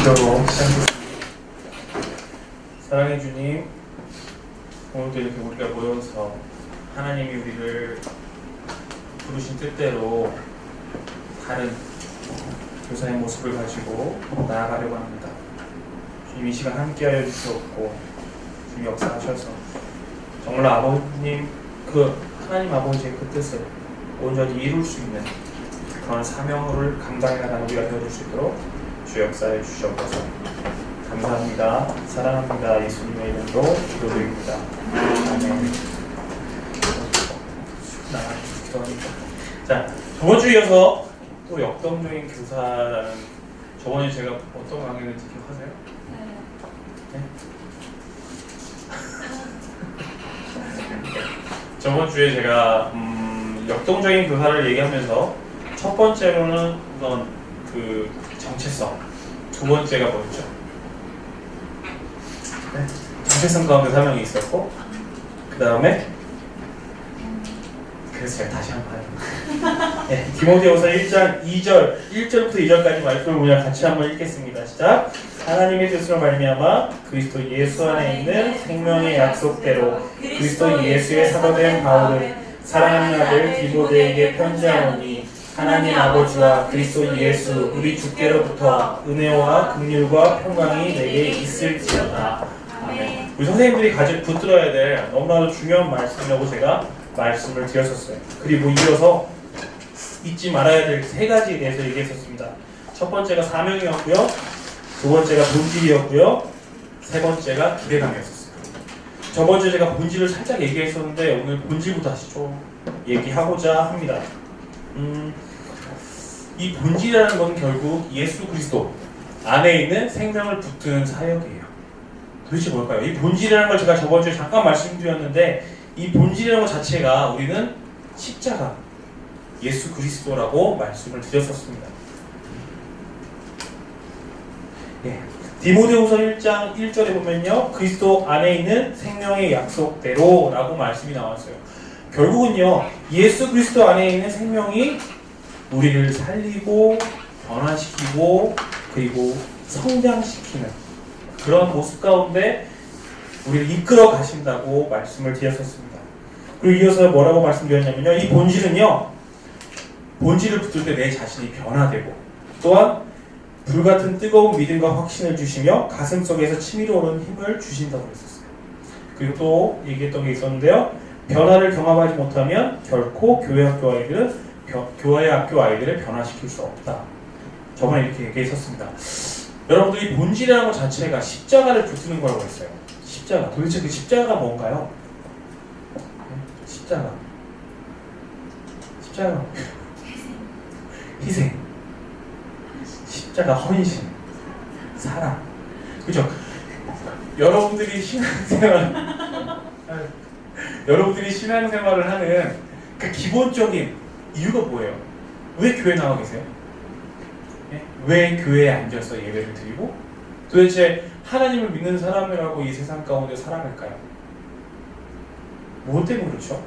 기도로 시작하겠습니다. 사랑해 주님, 오늘도 이렇게 우리가 모여서 하나님이 우리를 부르신 뜻대로 다른 교사의 모습을 가지고 나아가려고 합니다. 주님 이 시간 함께하여 주시옵고 주님 역사하셔서 정말 아버님 하나님 아버지의 그 뜻을 온전히 이룰 수 있는 그런 사명을 감당해 나가는 우리가 되어줄 수 있도록 주 역사해 주시옵소서. 감사합니다. 사랑합니다. 예수님의 이름으로 기도드립니다. 아멘. 기도합니다. 자, 저번 주에 이어서 또 역동적인 교사라는, 저번에 제가 어떤 강의를 기억하세요? 네? 저번 주에 제가 역동적인 교사를 얘기하면서 첫 번째로는 우선 그 정체성, 두 번째가 뭐였죠? 네. 정체성 가운데 설명이 있었고, 그 다음에 그래서 제가 다시 한번 해요. 네, 디모데후서 1장 1절부터 2절까지 말씀을 그냥 같이 한번 읽겠습니다. 시작. 하나님의 뜻으로 말미암아 그리스도 예수 안에 있는 생명의 약속대로 그리스도 예수의 사도된 바울은 사랑하는 아들 디모데에게 편지하노니 하나님 아버지와 그리스도 예수 우리 주께로부터 은혜와 긍휼과 평강이 내게 있을지어다. 아멘. 우리 선생님들이 가지고 붙들어야 될 너무나도 중요한 말씀이라고 제가 말씀을 드렸었어요. 그리고 이어서 잊지 말아야 될 세 가지에 대해서 얘기했었습니다. 첫 번째가 사명이었고요, 두 번째가 본질이었고요, 세 번째가 기대감이었었어요. 저번주에 제가 본질을 살짝 얘기했었는데 오늘 본질부터 다시 좀 얘기하고자 합니다. 이 본질이라는 건 결국 예수 그리스도 안에 있는 생명을 붙드는 사역이에요. 도대체 뭘까요? 이 본질이라는 걸 제가 저번주에 잠깐 말씀드렸는데, 이 본질이라는 것 자체가 우리는 십자가, 예수 그리스도라고 말씀을 드렸었습니다. 예. 디모데후서 1장 1절에 보면요, 그리스도 안에 있는 생명의 약속대로 라고 말씀이 나왔어요. 결국은요, 예수 그리스도 안에 있는 생명이 우리를 살리고 변화시키고 그리고 성장시키는 그런 모습 가운데 우리를 이끌어 가신다고 말씀을 드렸었습니다. 그리고 이어서 뭐라고 말씀드렸냐면요, 이 본질은요, 본질을 붙들 때 내 자신이 변화되고 또한 불같은 뜨거운 믿음과 확신을 주시며 가슴속에서 치밀어 오르는 힘을 주신다고 했었어요. 그리고 또 얘기했던 게 있었는데요, 변화를 경험하지 못하면 결코 교회 학교 아이들을 변화시킬 수 없다. 저번에 이렇게 얘기했었습니다. 여러분들이 본질이라는 것 자체가 십자가를 붙드는 거라고 했어요. 십자가. 도대체 그 십자가가 뭔가요? 십자가. 희생. 십자가 헌신. 사랑. 그죠? 여러분들이 신앙생활을 하는 그 기본적인 이유가 뭐예요? 왜 교회 나와 계세요? 네? 왜 교회에 앉아서 예배를 드리고 도대체 하나님을 믿는 사람이라고 이 세상 가운데 살아갈까요? 뭐 때문에 그렇죠?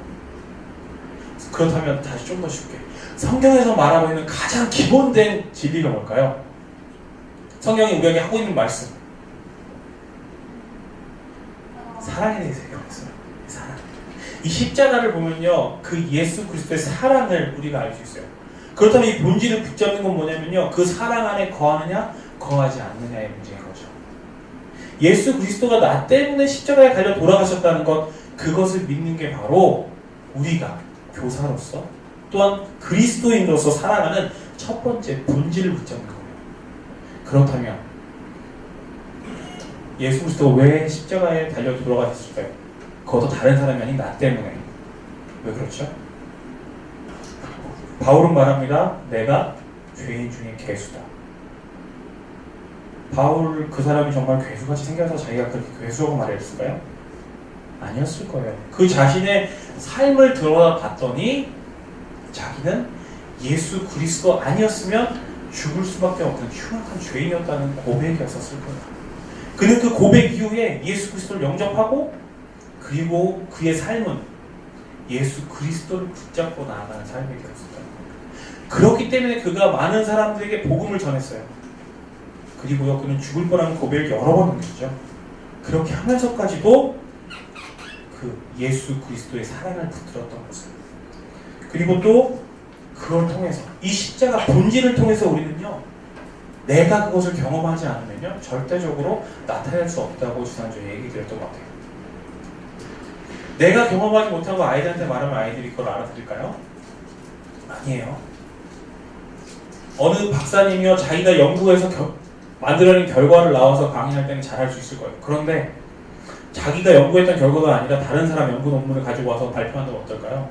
그렇다면 다시 좀 더 쉽게, 성경에서 말하고 있는 가장 기본된 진리가 뭘까요? 성경이 우리에게 하고 있는 말씀, 사랑에 대해서 얘기했어요. 사랑. 이 십자가를 보면요, 그 예수 그리스도의 사랑을 우리가 알 수 있어요. 그렇다면 이 본질을 붙잡는 건 뭐냐면요, 그 사랑 안에 거하느냐 거하지 않느냐의 문제인 거죠. 예수 그리스도가 나 때문에 십자가에 달려 돌아가셨다는 것, 그것을 믿는 게 바로 우리가 교사로서 또한 그리스도인으로서 살아가는 첫 번째 본질을 붙잡는 거예요. 그렇다면 예수 그리스도 왜 십자가에 달려 돌아가셨을까요? 그것도 다른 사람이 아닌 나 때문에. 왜 그렇죠? 바울은 말합니다. 내가 죄인 중에 괴수다. 바울 그 사람이 정말 괴수같이 생겨서 자기가 그렇게 괴수라고 말했을까요? 아니었을 거예요. 그 자신의 삶을 들어봤더니 자기는 예수 그리스도 아니었으면 죽을 수밖에 없는 흉악한 죄인이었다는 고백이었었을 거예요. 그는 그 고백 이후에 예수 그리스도를 영접하고 그리고 그의 삶은 예수 그리스도를 붙잡고 나아가는 삶이 되었을 거예요. 그렇기 때문에 그가 많은 사람들에게 복음을 전했어요. 그리고요, 그는 죽을 뻔한 고백을 여러 번 남겼죠. 그렇게 하면서까지도 그 예수 그리스도의 사랑을 붙들었던 것을. 그리고 또 그걸 통해서 이 십자가 본질을 통해서 우리는요, 내가 그것을 경험하지 않으면요 절대적으로 나타낼 수 없다고 지난주에 얘기 드렸던 것 같아요. 내가 경험하지 못한 거 아이들한테 말하면 아이들이 그걸 알아들을까요? 아니에요. 어느 박사님이요 자기가 연구해서 만들어낸 결과를 나와서 강의할 때는 잘할 수 있을 거예요. 그런데 자기가 연구했던 결과가 아니라 다른 사람 연구 논문을 가지고 와서 발표한다면 어떨까요?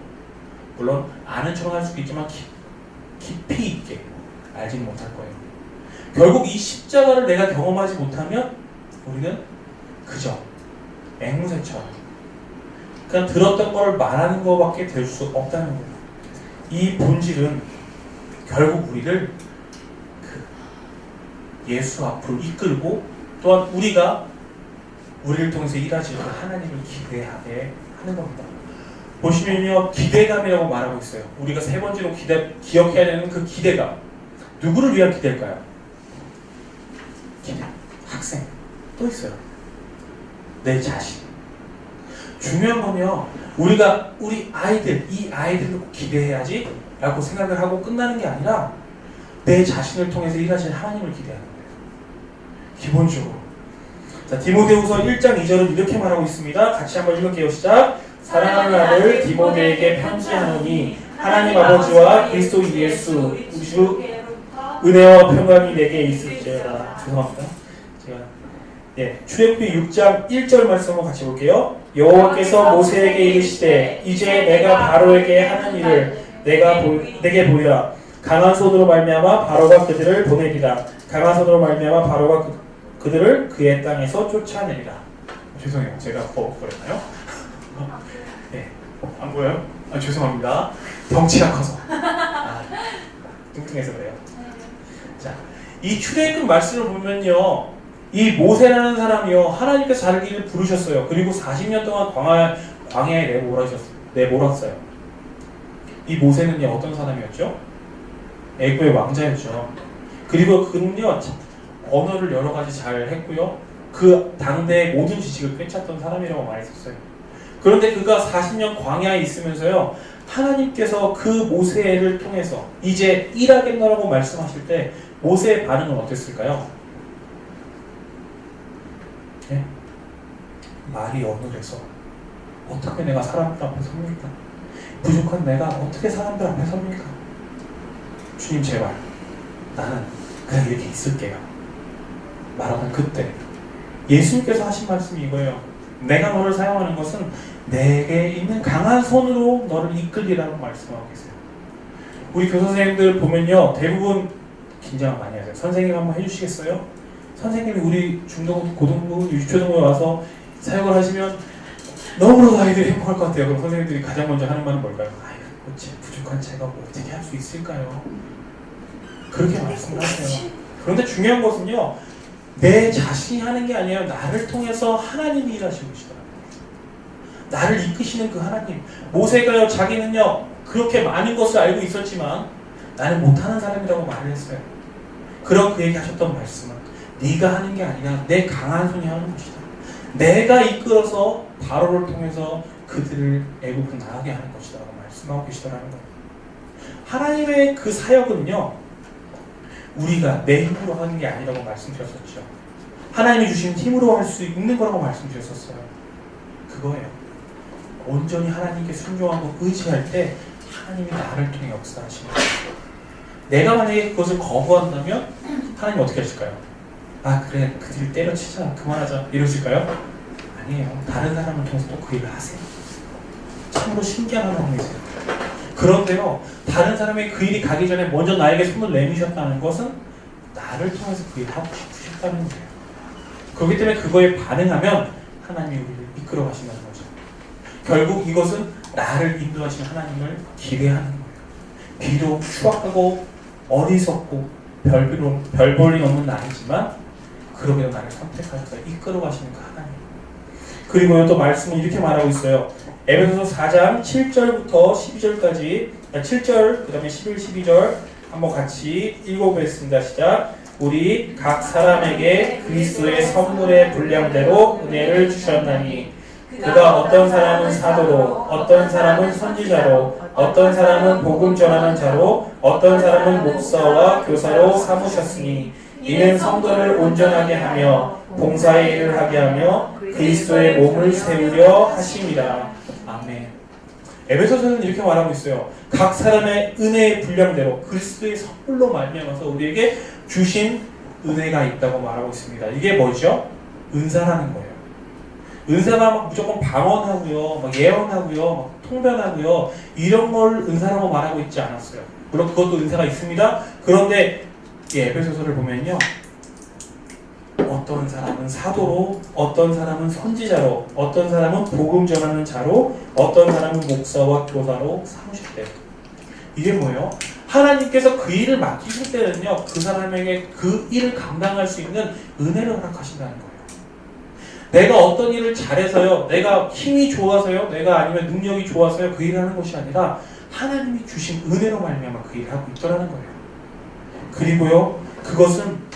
물론 아는 척은 할 수도 있지만 깊이 있게 알지는 못할 거예요. 결국 이 십자가를 내가 경험하지 못하면 우리는 그저 앵무새처럼 그냥 들었던 걸 말하는 것밖에 될 수 없다는 거예요. 이 본질은 결국 우리를 그 예수 앞으로 이끌고 또한 우리가 우리를 통해서 일하실 그 하나님을 기대하게 하는 겁니다. 보시면요, 기대감이라고 말하고 있어요. 우리가 세 번째로 기억해야 되는 그 기대감. 누구를 위한 기대일까요? 기대. 학생. 또 있어요. 내 자신. 중요한 건요, 우리가 우리 아이들, 이 아이들을 꼭 기대해야지 라고 생각을 하고 끝나는 게 아니라 내 자신을 통해서 일하실 하나님을 기대하는 거예요. 기본적으로. 자, 디모데후서 1장 2절은 이렇게 말하고 있습니다. 같이 한번 읽을게요. 시작. 사랑하는 아들 디모데에게 편지하노니 하나님 아버지와 그리스도 예수 우리 주 은혜와 평강이 내게 있을지어다. 죄송합니다. 제가 출애굽기 6장 1절 말씀을 같이 볼게요. 여호와께서 모세에게 이르시되 이제 내가 바로에게 하는 일을 내게 보이라. 강한 손으로 말미암아 바로가 그들을 보내리라. 강한 손으로 말미암아 바로가 그들을 그의 땅에서 쫓아내리라. 죄송해요. 제가 버벅거렸나요? 네, 안 보여요? 죄송합니다. 덩치가 커서. 뚱뚱해서 그래요. 자, 이 출애굽 말씀을 보면요, 이 모세라는 사람이요 하나님께서 자기를 부르셨어요. 그리고 40년 동안 광야에 내몰았어요. 이 모세는요 어떤 사람이었죠? 애굽의 왕자였죠. 그리고 그는요 언어를 여러 가지 잘 했고요. 그 당대의 모든 지식을 꿰찼던 사람이라고 말했었어요. 그런데 그가 40년 광야에 있으면서요 하나님께서 그 모세를 통해서 이제 일하겠노라고 말씀하실 때 모세의 반응은 어땠을까요? 네? 말이 어눌해서 어떻게 내가 사람들 앞에 섭니까? 부족한 내가 어떻게 사람들 앞에 섭니까? 주님 제발 나는 그냥 이렇게 있을게요. 말하는 그때 예수님께서 하신 말씀이 이거예요. 내가 너를 사용하는 것은 내게 있는 강한 손으로 너를 이끌리라고 말씀하고 계세요. 우리 교사 선생님들 보면요 대부분 긴장 많이 하세요. 선생님 한번 해주시겠어요? 선생님이 우리 중등, 고등부, 유초등부에 와서 사역을 하시면 너무나도 아이들이 행복할 것 같아요. 그럼 선생님들이 가장 먼저 하는 말은 뭘까요? 아이고, 제 부족한 제가 뭐 어떻게 할 수 있을까요? 그렇게 말씀을 하세요. 그런데 중요한 것은요, 내 자신이 하는 게 아니라 나를 통해서 하나님이 일하시고 계시더라고요. 나를 이끄시는 그 하나님. 모세가요, 자기는요, 그렇게 많은 것을 알고 있었지만 나는 못하는 사람이라고 말을 했어요. 그런 그에게 하셨던 말씀은 네가 하는 게 아니라 내 강한 손이 하는 것이다. 내가 이끌어서 바로를 통해서 그들을 애굽으로 나가게 하는 것이다 라고 말씀하고 계시더라는 거예요. 하나님의 그 사역은요 우리가 내 힘으로 하는 게 아니라고 말씀드렸었죠. 하나님이 주신 힘으로 할 수 있는 거라고 말씀드렸었어요. 그거예요. 온전히 하나님께 순종하고 의지할 때 하나님이 나를 통해 역사하시는 거예요. 내가 만약에 그것을 거부한다면 하나님 어떻게 하실까요? 아 그래 그들 때려치자 그만하자 이러실까요? 아니에요. 다른 사람을 통해서 또 그 일을 하세요. 참으로 신기한 하나님이세요. 그런데요 다른 사람의 그 일이 가기 전에 먼저 나에게 손을 내미셨다는 것은 나를 통해서 그 일을 하고 싶으셨다는 거예요. 그렇기 때문에 그거에 반응하면 하나님이 우리를 이끌어 가신다는 거죠. 결국 이것은 나를 인도하시는 하나님을 기대하는 거예요. 비록 추악하고 어리석고 별 볼 일 없는 나이지만 그러게도 나를 선택하셔서 이끌어 가시는 그 하나님. 그리고요 또 말씀은 이렇게 말하고 있어요. 에베소서 4장 7절부터 12절까지 7절 그 다음에 11, 12절 한번 같이 읽어보겠습니다. 시작. 우리 각 사람에게 그리스도의 선물의 분량대로 은혜를 주셨나니 그가 어떤 사람은 사도로, 어떤 사람은 선지자로, 어떤 사람은 복음 전하는 자로, 어떤 사람은 목사와 교사로 삼으셨으니 이는 성도를 온전하게 하며 봉사의 일을 하게 하며 그리스도의 몸을 세우려 하심이라. 아멘. 에베소서는 이렇게 말하고 있어요. 각 사람의 은혜의 분량대로 그리스도의 선물로 말미암아서 우리에게 주신 은혜가 있다고 말하고 있습니다. 이게 뭐죠? 은사라는 거예요. 은사가 막 무조건 방언하고요, 막 예언하고요, 막 통변하고요, 이런 걸 은사라고 말하고 있지 않았어요. 물론 그것도 은사가 있습니다. 그런데 이 에베소서를 보면요, 어떤 사람은 사도로, 어떤 사람은 선지자로, 어떤 사람은 복음 전하는 자로, 어떤 사람은 목사와 교사로 삼으셨대요. 이게 뭐예요? 하나님께서 그 일을 맡기실 때는요, 그 사람에게 그 일을 감당할 수 있는 은혜를 허락하신다는 거예요. 내가 어떤 일을 잘해서요, 내가 힘이 좋아서요, 내가 아니면 능력이 좋아서요, 그 일을 하는 것이 아니라 하나님이 주신 은혜로 말미암아 그 일을 하고 있더라는 거예요. 그리고요, 그것은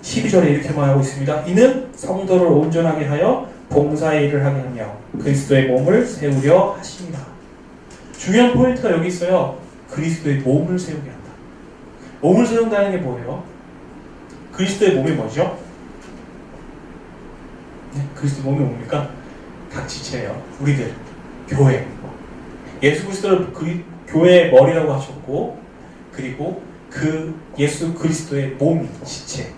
12절에 이렇게 말하고 있습니다. 이는 성도를 온전하게 하여 봉사의 일을 하게 하며 그리스도의 몸을 세우려 하십니다. 중요한 포인트가 여기 있어요. 그리스도의 몸을 세우게 한다. 몸을 세운다는 게 뭐예요? 그리스도의 몸이 뭐죠? 네, 그리스도의 몸이 뭡니까? 각 지체예요. 우리들, 교회. 예수 그리스도를 교회의 머리라고 하셨고, 그리고 그 예수 그리스도의 몸, 지체,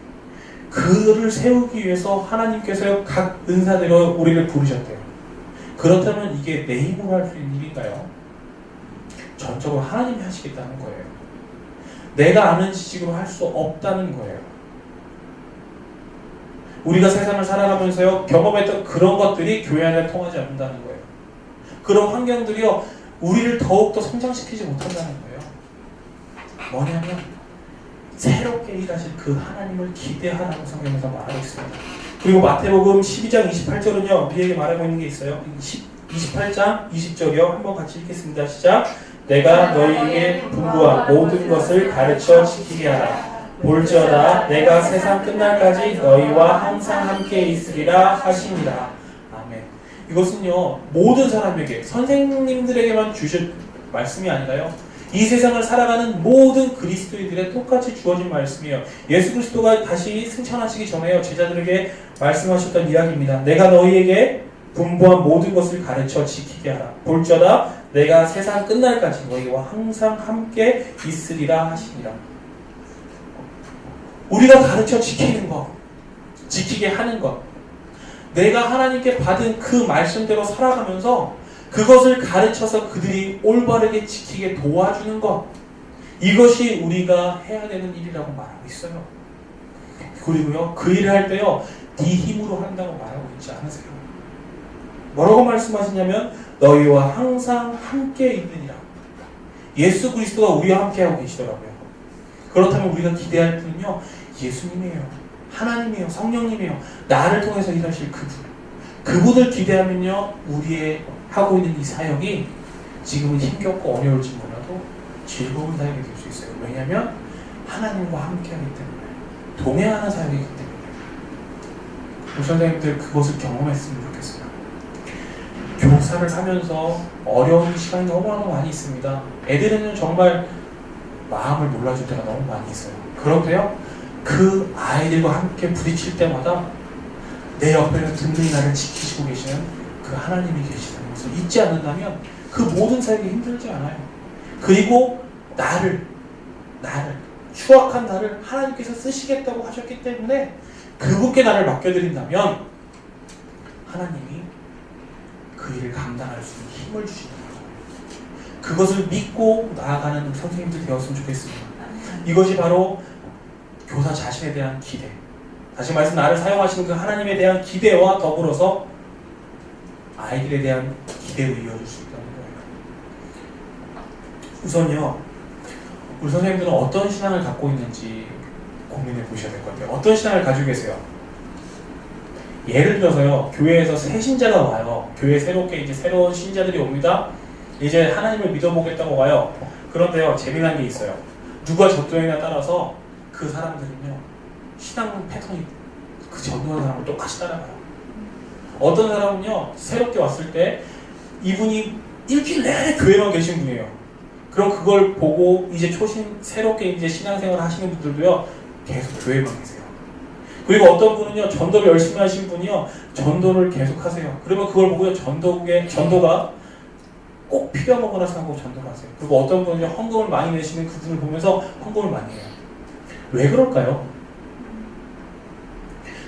그를 세우기 위해서 하나님께서 각 은사대로 우리를 부르셨대요. 그렇다면 이게 내 힘으로 할 수 있는 일인가요? 전적으로 하나님이 하시겠다는 거예요. 내가 아는 지식으로 할 수 없다는 거예요. 우리가 세상을 살아가면서요, 경험했던 그런 것들이 교회 안에 통하지 않는다는 거예요. 그런 환경들이요, 우리를 더욱더 성장시키지 못한다는 거예요. 뭐냐면 새롭게 일하실 그 하나님을 기대하라고 성경에서 말하고 있습니다. 그리고 마태복음 12장 28절은요, 우리에게 말하고 있는 게 있어요. 28장 20절이요. 한번 같이 읽겠습니다. 시작. 내가 너희에게 분부한 모든 것을 가르쳐 지키게 하라. 볼지어다 내가 세상 끝날까지 너희와 항상 함께 있으리라 하시니라. 아멘. 이것은요, 모든 사람에게, 선생님들에게만 주신 말씀이 아니라요, 이 세상을 살아가는 모든 그리스도인들의 똑같이 주어진 말씀이에요. 예수 그리스도가 다시 승천하시기 전에요, 제자들에게 말씀하셨던 이야기입니다. 내가 너희에게 분부한 모든 것을 가르쳐 지키게 하라. 볼지어다 내가 세상 끝날까지 너희와 항상 함께 있으리라 하시니라. 우리가 가르쳐 지키는 것, 지키게 하는 것, 내가 하나님께 받은 그 말씀대로 살아가면서 그것을 가르쳐서 그들이 올바르게 지키게 도와주는 것, 이것이 우리가 해야 되는 일이라고 말하고 있어요. 그리고요, 그 일을 할 때요, 네 힘으로 한다고 말하고 있지 않으세요. 뭐라고 말씀하시냐면 너희와 항상 함께 있느니라. 예수 그리스도가 우리와 함께하고 계시더라고요. 그렇다면 우리가 기대할 분은요, 예수님이에요. 하나님이에요. 성령님이에요. 나를 통해서 일하실 그분. 그분을 기대하면요, 우리의 하고 있는 이 사역이 지금은 힘겹고 어려울지 몰라도 즐거운 사역이 될 수 있어요. 왜냐하면 하나님과 함께하기 때문에, 동행하는 사역이기 때문에. 우리 선생님들 그것을 경험했으면 좋겠어요. 교사를 하면서 어려운 시간이 너무너무 많이 있습니다. 애들은 정말 마음을 몰라줄 때가 너무 많이 있어요. 그런데요, 그 아이들과 함께 부딪힐 때마다 내 옆에서 든든히 나를 지키시고 계시는 그 하나님이 계시다는 것을 잊지 않는다면 그 모든 사역이 힘들지 않아요. 그리고 나를 추악한 나를 하나님께서 쓰시겠다고 하셨기 때문에 그분께 나를 맡겨드린다면 하나님이 그 일을 감당할 수 있는 힘을 주시는 거예요. 그것을 믿고 나아가는 선생님들 되었으면 좋겠습니다. 이것이 바로 교사 자신에 대한 기대, 다시 말해서 나를 사용하시는 그 하나님에 대한 기대와 더불어서 아이들에 대한 기대를 이어줄 수 있다는 거예요. 우선요, 우리 선생님들은 어떤 신앙을 갖고 있는지 고민해 보셔야 될 것 같아요. 어떤 신앙을 가지고 계세요? 예를 들어서요, 교회에서 새 신자가 와요. 교회에 새롭게 이제 새로운 신자들이 옵니다. 이제 하나님을 믿어보겠다고 와요. 그런데요, 재미난 게 있어요. 누가 전도행이나 따라서 그 그 사람들은요 신앙 패턴이 그 전도하는 사람을 똑같이 따라가요. 어떤 사람은요 새롭게 왔을 때 이분이 일주일 내내 교회만 계신 분이에요. 그럼 그걸 보고 이제 새롭게 이제 신앙생활을 하시는 분들도요 계속 교회만 계세요. 그리고 어떤 분은요 전도를 열심히 하신 분이요 전도를 계속 하세요. 그러면 그걸 보고요 전도가 꼭 필요한 거구나 생각하고 전도를 하세요. 그리고 어떤 분은요 헌금을 많이 내시는 그분을 보면서 헌금을 많이 해요. 왜 그럴까요?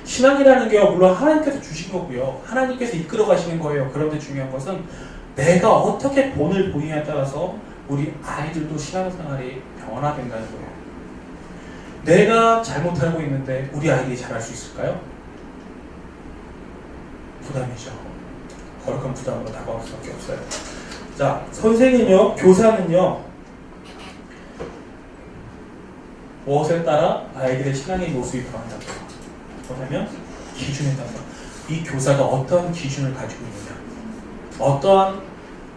신앙이라는 게 물론 하나님께서 주신 거고요. 하나님께서 이끌어 가시는 거예요. 그런데 중요한 것은 내가 어떻게 본을 보이냐에 따라서 우리 아이들도 신앙생활이 변화된다는 거예요. 내가 잘못 알고 있는데 우리 아이들이 잘할 수 있을까요? 부담이죠. 거룩한 부담으로 다가올 수밖에 없어요. 자, 선생님요, 교사는요, 무엇에 따라 아이들의 신앙의 모습이 변한다고? 뭐냐면 기준에 따라서 이 교사가 어떠한 기준을 가지고 있느냐, 어떠한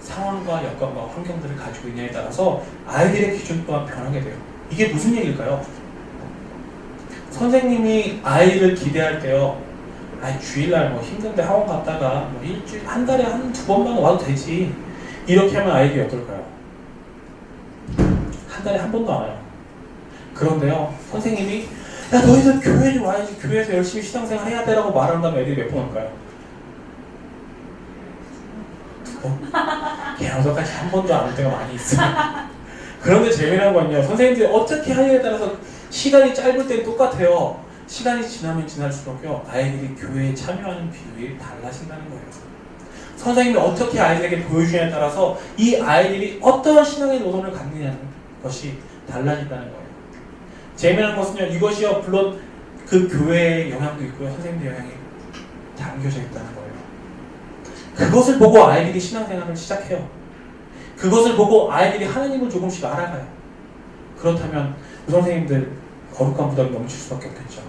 상황과 여건과 환경들을 가지고 있냐에 따라서 아이들의 기준 또한 변하게 돼요. 이게 무슨 얘기일까요? 선생님이 아이를 기대할 때요, 주일날 뭐 힘든데 학원 갔다가 뭐 일주일, 한 달에 한두 번만 와도 되지, 이렇게 하면 아이들이 어떨까요? 한 달에 한 번도 안 와요. 그런데요, 선생님이 야 너희들 교회 좀 와야지, 교회에서 열심히 신앙생활 해야 되라고 말한다면 애들이 몇 번 올까요? 두 번? 개노서까지 한 번도 안 올 때가 많이 있어요. 그런데 재미난 건요, 선생님들이 어떻게 하느냐에 따라서 시간이 짧을 땐 똑같아요. 시간이 지나면 지날수록요 아이들이 교회에 참여하는 비율이 달라진다는 거예요. 선생님이 어떻게 아이들에게 보여주냐에 따라서 이 아이들이 어떤 신앙의 노선을 갖느냐는 것이 달라진다는 거예요. 재미난 것은요, 이것이요 물론 그 교회의 영향도 있고요 선생님의 영향이 담겨져 있다는 거예요. 그것을 보고 아이들이 신앙생활을 시작해요. 그것을 보고 아이들이 하나님을 조금씩 알아가요. 그렇다면 그 선생님들 거룩한 부담이 넘칠 수밖에 없겠죠.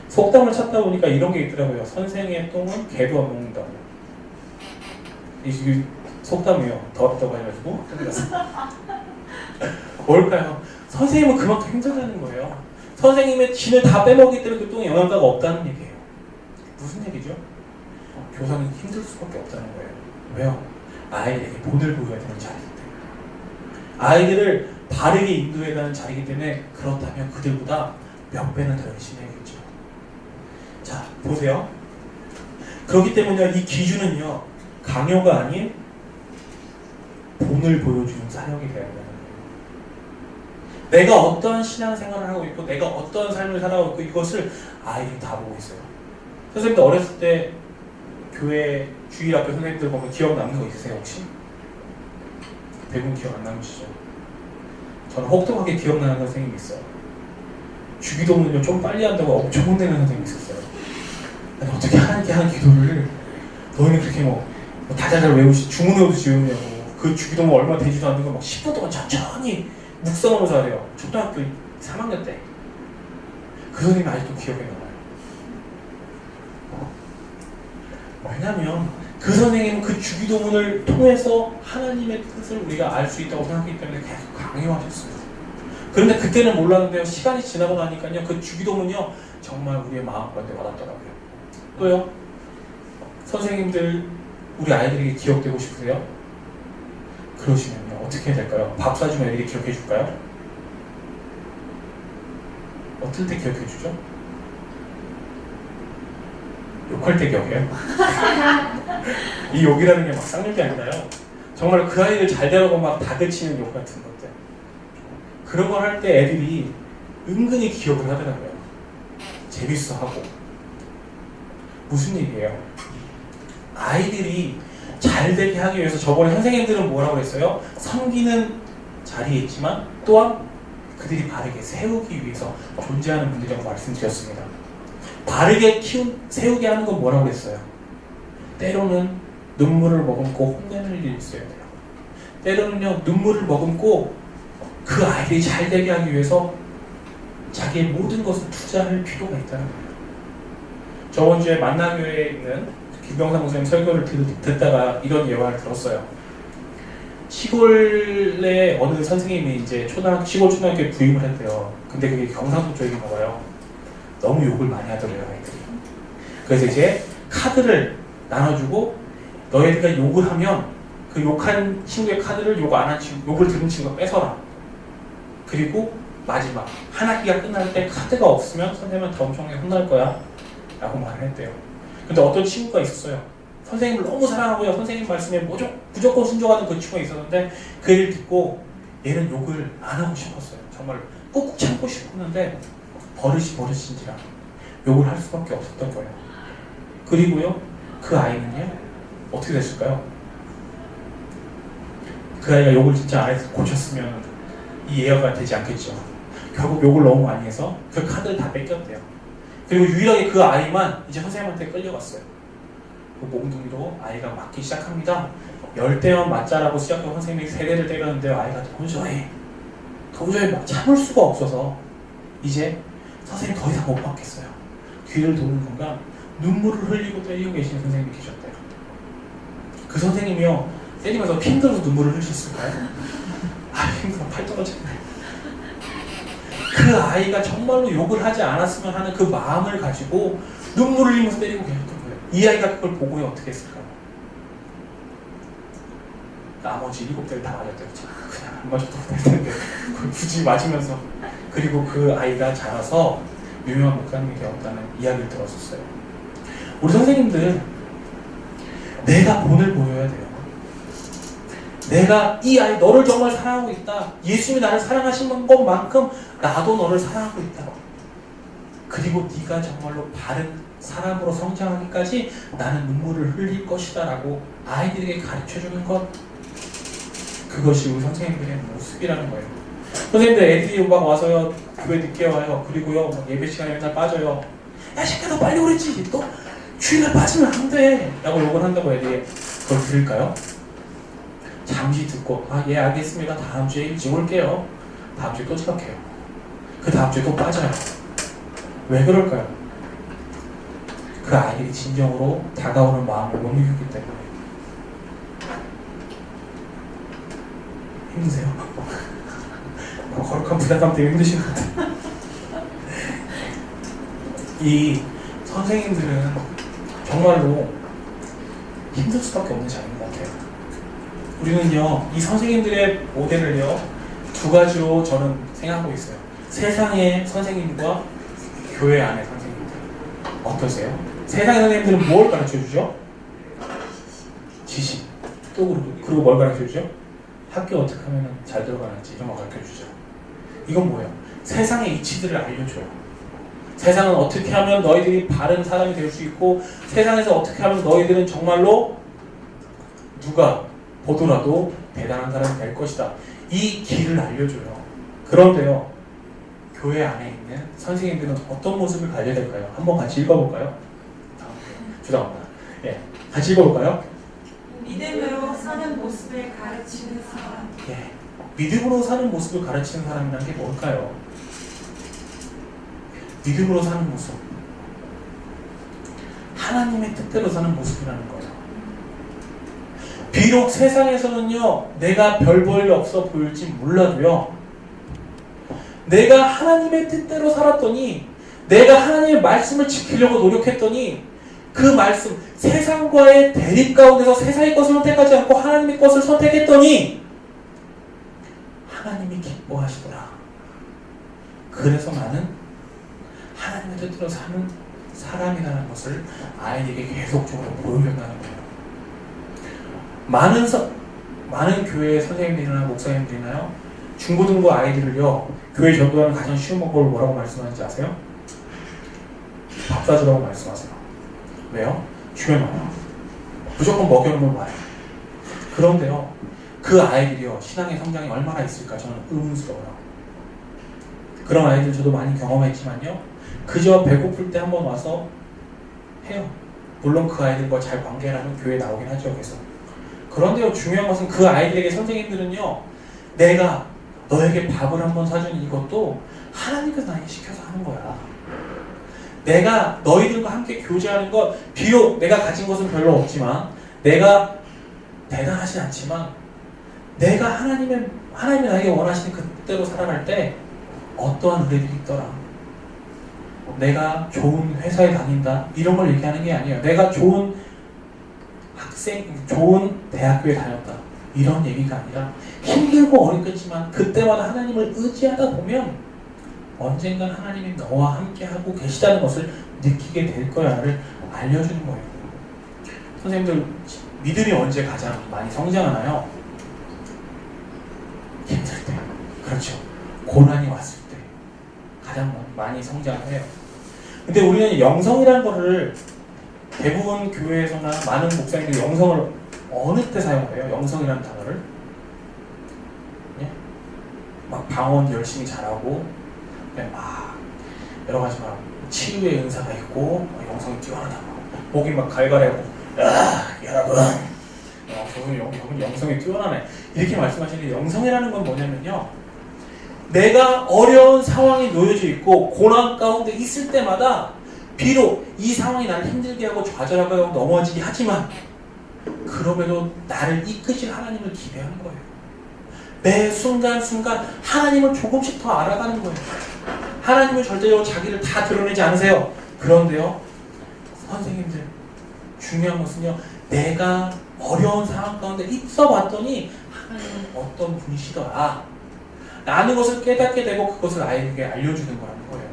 속담을 찾다 보니까 이런 게 있더라고요. 선생의 똥은 개도 안 먹는다고. 이 속담이요. 더럽다고 해가지고 뭘까요? 선생님은 그만큼 힘들다는 거예요. 선생님의 진을 다 빼먹기 때문에 그 똥에 영양가가 없다는 얘기예요. 무슨 얘기죠? 교사는 힘들 수밖에 없다는 거예요. 왜요? 아이에게 본을 보여야 되는 자리이기 때문에. 아이들을 바르게 인도해야 하는 자리이기 때문에 그렇다면 그들보다 몇 배는 더 열심히 해야겠죠. 자, 보세요. 그렇기 때문에 이 기준은요, 강요가 아닌 본을 보여주는 사역이 되어야 된다는 거예요. 내가 어떤 신앙생활을 하고 있고 내가 어떤 삶을 살아가고 있고 이것을 아이들이 다 보고 있어요. 선생님들 어렸을 때 교회 주일학교 선생님들 보면 기억 남는 거 있으세요 혹시? 대부분 기억 안 남으시죠? 저는 혹독하게 기억나는 선생님이 있어요. 주기도문을 좀 빨리 한다고 엄청 혼내는 선생님이 있었어요. 아니 어떻게 하나님께 하는 기도를 너희는 그렇게 다자잘 외우시 주문 외우듯이 외우냐고. 그 주기도문 얼마 되지도 않는 거 막 10분 동안 천천히 묵상하면서 하래요. 초등학교 3학년 때. 그 선생님이 아직도 기억에 남아요. 왜냐면 그 선생님은 그 주기도문을 통해서 하나님의 뜻을 우리가 알 수 있다고 생각하기 때문에 계속 강요하셨어요. 그런데 그때는 몰랐는데요, 시간이 지나고 나니까요 그 주기도문이요 정말 우리의 마음가운데 와닿더라고요. 또요, 선생님들 우리 아이들에게 기억되고 싶으세요? 그러시면요 어떻게 해야 될까요? 밥 사주면 애들이 기억해 줄까요? 어떨 때 기억해 주죠? 욕할 때 기억해요? 이 욕이라는 게 막 쌍욕이 아니라요, 정말 그 아이를 잘 되라고 막 다그치는 욕 같은 것들, 그런 걸 할 때 애들이 은근히 기억을 하더라고요. 재밌어 하고. 무슨 얘기예요? 아이들이 잘 되게 하기 위해서 저번에 선생님들은 뭐라고 했어요? 섬기는 자리에 있지만 또한 그들이 바르게 세우기 위해서 존재하는 분들이라고 말씀드렸습니다. 바르게 세우게 하는 건 뭐라고 했어요? 때로는 눈물을 머금고 혼내는 일이 있어야 돼요. 때로는요 눈물을 머금고 그 아이들이 잘 되게 하기 위해서 자기의 모든 것을 투자할 필요가 있다는 거예요. 저번 주에 만나교회에 있는 김병상 목사님 설교를 듣다가 이런 예화를 들었어요. 시골에 어느 선생님이 이제 시골 초등학교에 부임을 했대요. 근데 그게 경상도 쪽인가 봐요. 너무 욕을 많이 하더래요, 아이들이. 그래서 이제 카드를 나눠주고 너희들가 욕을 하면 그 욕한 친구의 카드를 욕 안 한 친구, 욕을 들은 친구가 뺏어라. 그리고 마지막 한 학기가 끝날 때 카드가 없으면 선생님한테 엄청나게 혼날 거야 라고 말을 했대요. 근데 어떤 친구가 있었어요. 선생님을 너무 사랑하고요, 선생님 말씀에 무조건 순종하는 그 친구가 있었는데 그 얘기를 듣고 얘는 욕을 안 하고 싶었어요. 정말 꾹꾹 참고 싶었는데 버릇인지라 욕을 할 수밖에 없었던 거예요. 그리고요, 그 아이는요 어떻게 됐을까요? 그 아이가 욕을 진짜 안 해서 고쳤으면 이 예화가 되지 않겠죠. 결국 욕을 너무 많이 해서 그 카드를 다 뺏겼대요. 그리고 유일하게 그 아이만 이제 선생님한테 끌려갔어요. 그 몽둥이로 아이가 맞기 시작합니다. 10대만 맞자라고 시작하고 선생님이 3대를 때렸는데 아이가 도저히 막 참을 수가 없어서 이제 선생님 더 이상 못 받겠어요. 귀를 도는 순간 눈물을 흘리고 때리고 계시는 선생님이 계셨대요. 그 선생님이요, 때리면서 힘들어서 눈물을 흘리셨을까요? 힘들어, 팔 떨어지네. 그 아이가 정말로 욕을 하지 않았으면 하는 그 마음을 가지고 눈물을 흘리면서 때리고 계셨던 거예요. 이 아이가 그걸 보고요 어떻게 했을까요? 나머지 7대를 다 맞았대요. 그냥 안 맞아도 될 텐데 그걸 굳이 맞으면서. 그리고 그 아이가 자라서 유명한 목사님이 되었다는 이야기를 들었었어요. 우리 선생님들, 내가 본을 보여야 돼요. 내가 이 아이 너를 정말 사랑하고 있다. 예수님이 나를 사랑하신 것만큼 나도 너를 사랑하고 있다. 그리고 네가 정말로 바른 사람으로 성장하기까지 나는 눈물을 흘릴 것이다 라고 아이들에게 가르쳐주는 것, 그것이 우리 선생님들의 모습이라는 거예요. 선생님들 애들이 막 와서요 교회 늦게 와요. 그리고요 예배 시간에 맨날 빠져요. 야 새끼야 너 빨리 오랬지, 너 주일날 빠지면 안 돼 라고 욕을 한다고 애들이 그걸 들을까요? 잠시 듣고 예 알겠습니다, 다음 주에 일찍 올게요. 다음 주에 또 지각해요. 그 다음 주에 또 빠져요. 왜 그럴까요? 그 아이들이 진정으로 다가오는 마음을 못 이기기 때문에. 힘드세요? 거룩한 부담감 때문에 힘드신 것 같아요. 이 선생님들은 정말로 힘들 수밖에 없는 자리인 것 같아요. 우리는요 이 선생님들의 모델을요 2가지로 저는 생각하고 있어요. 세상의 선생님과 교회 안의 선생님들. 어떠세요? 세상의 선생님들은 뭘 가르쳐주죠? 지식. 또 그리고 뭘 가르쳐주죠? 학교 어떻게 하면 잘 들어가는지 이런 거 가르쳐주죠. 이건 뭐예요? 세상의 이치들을 알려줘요. 세상은 어떻게 하면 너희들이 바른 사람이 될 수 있고, 세상에서 어떻게 하면 너희들은 정말로 누가 보더라도 대단한 사람이 될 것이다. 이 길을 알려줘요. 그런데요, 교회 안에 있는 선생님들은 어떤 모습을 가져야 될까요? 한번 같이 읽어볼까요? 죄송합니다. 예, 같이 읽어볼까요? 믿음으로 사는 모습을 가르치는 사람. 예, 믿음으로 사는 모습을 가르치는 사람이라는 게 뭘까요? 믿음으로 사는 모습, 하나님의 뜻대로 사는 모습이라는 거예요. 비록 세상에서는요 내가 별 볼 일 없어 보일지 몰라도요, 내가 하나님의 뜻대로 살았더니, 내가 하나님의 말씀을 지키려고 노력했더니 그 말씀, 세상과의 대립 가운데서 세상의 것을 선택하지 않고 하나님의 것을 선택했더니 하나님이 기뻐하시더라. 그래서 나는 하나님의 뜻대로 사는 사람이라는 것을 아이에게 계속적으로 보여준다는 거예요. 많은 교회 선생님들이나 목사님들이나요, 중고등부 아이들을요 교회 전도하는 가장 쉬운 방법을 뭐라고 말씀하는지 아세요? 밥 사주라고 말씀하세요. 왜요? 주면 와요. 무조건 먹여놓으면 와요. 그런데요 그 아이들이요 신앙의 성장이 얼마나 있을까 저는 의문스러워요. 그런 아이들 저도 많이 경험했지만요, 그저 배고플 때 한번 와서 해요. 물론 그 아이들과 잘 관계를 하면 교회에 나오긴 하죠. 계속. 그런데요 중요한 것은 그 아이들에게 선생님들은요, 내가 너에게 밥을 한번 사주는 이것도 하나님께서 나에게 시켜서 하는 거야. 내가 너희들과 함께 교제하는 것, 비록 내가 가진 것은 별로 없지만, 내가 대단하진 않지만 내가 하나님이 나에게 원하시는 그대로 살아갈 때 어떠한 은혜들이 있더라. 내가 좋은 회사에 다닌다 이런 걸 얘기하는 게 아니에요. 내가 좋은 좋은 대학교에 다녔다 이런 얘기가 아니라 힘들고 어렵겠지만 그때마다 하나님을 의지하다 보면 언젠간 하나님이 너와 함께하고 계시다는 것을 느끼게 될 거야를 알려주는 거예요. 선생님들 믿음이 언제 가장 많이 성장하나요? 힘들 때. 그렇죠. 고난이 왔을 때 가장 많이 성장해요. 근데 우리는 영성이라는 거를 대부분 교회에서나 많은 목사님들이 영성을 어느 때 사용해요? 영성이라는 단어를 예? 막 방언 열심히 잘하고 막 여러 가지 막 치유의 은사가 있고 영성이 뛰어나다 목이 막 갈갈하고 여러분 저분 영성이 뛰어나네 이렇게 말씀하시는데 영성이라는 건 뭐냐면요 내가 어려운 상황에 놓여져 있고 고난 가운데 있을 때마다 비록 이 상황이 나를 힘들게 하고 좌절하고 넘어지게 하지만 그럼에도 나를 이끄실 하나님을 기대하는 거예요. 매 순간순간 하나님을 조금씩 더 알아가는 거예요. 하나님은 절대로 자기를 다 드러내지 않으세요. 그런데요 선생님들 중요한 것은요 내가 어려운 상황 가운데 있어 봤더니 하나님은 어떤 분이시더라 라는 것을 깨닫게 되고 그것을 아이에게 알려주는 거라는 거예요.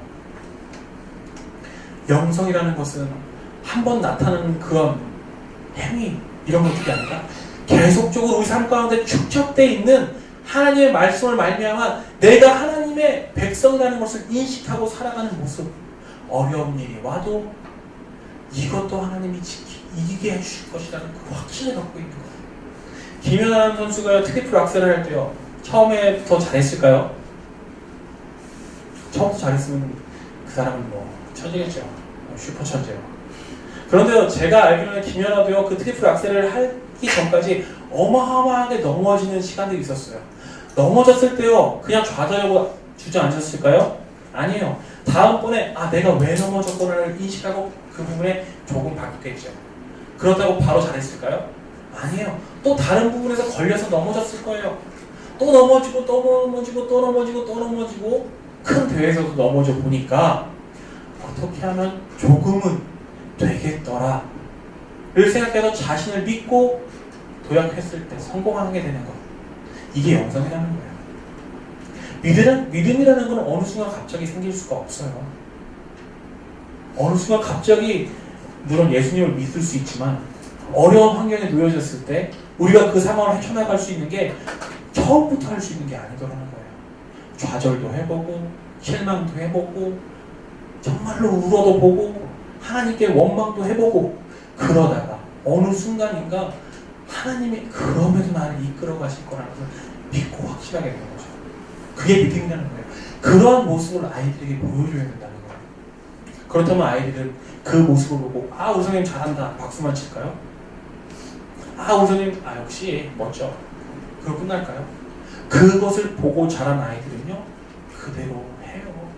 영성이라는 것은 한 번 나타나는 그런 행위 이런 것들이 아니라 계속적으로 우리 삶 가운데 축적되어 있는 하나님의 말씀을 말미암아 내가 하나님의 백성이라는 것을 인식하고 살아가는 모습 어려운 일이 와도 이것도 하나님이 이기게 해주실 것이라는 그 확신을 갖고 있는 거예요. 김연아 선수가 트리플 악셀을 할 때요 처음에 더 잘했을까요? 처음부터 잘했으면 그 사람은 뭐 천재겠죠. 슈퍼 천재요. 그런데 제가 알기로는 김연아도요 그 트리플 악셀을 하기 전까지 어마어마하게 넘어지는 시간들이 있었어요. 넘어졌을 때요 그냥 좌절하고 주저앉았을까요? 아니에요. 다음번에 내가 왜 넘어졌구나를 인식하고 그 부분에 조금 바뀌겠죠. 그렇다고 바로 잘했을까요? 아니에요. 또 다른 부분에서 걸려서 넘어졌을 거예요. 또 넘어지고 또 넘어지고 또 넘어지고 또 넘어지고 큰 대회에서도 넘어져 보니까 어떻게 하면 조금은 되겠더라 를 생각해서 자신을 믿고 도약했을 때 성공하게 되는 것 이게 영성이라는 거예요. 믿음이라는 건 어느 순간 갑자기 생길 수가 없어요. 어느 순간 갑자기 물론 예수님을 믿을 수 있지만 어려운 환경에 놓여졌을 때 우리가 그 상황을 헤쳐나갈 수 있는 게 처음부터 할 수 있는 게 아니더라는 거예요. 좌절도 해보고 실망도 해보고 정말로 울어도 보고 하나님께 원망도 해보고 그러다가 어느 순간인가 하나님이 그럼에도 나를 이끌어 가실 거라는 것을 믿고 확신하게 되는 거죠. 그게 믿음이라는 거예요. 그러한 모습을 아이들에게 보여줘야 된다는 거예요. 그렇다면 아이들은 그 모습을 보고 우리 선생님 잘한다 박수만 칠까요? 우리 선생님 역시 멋져 그럼 끝날까요? 그것을 보고 자란 아이들은요 그대로 해요.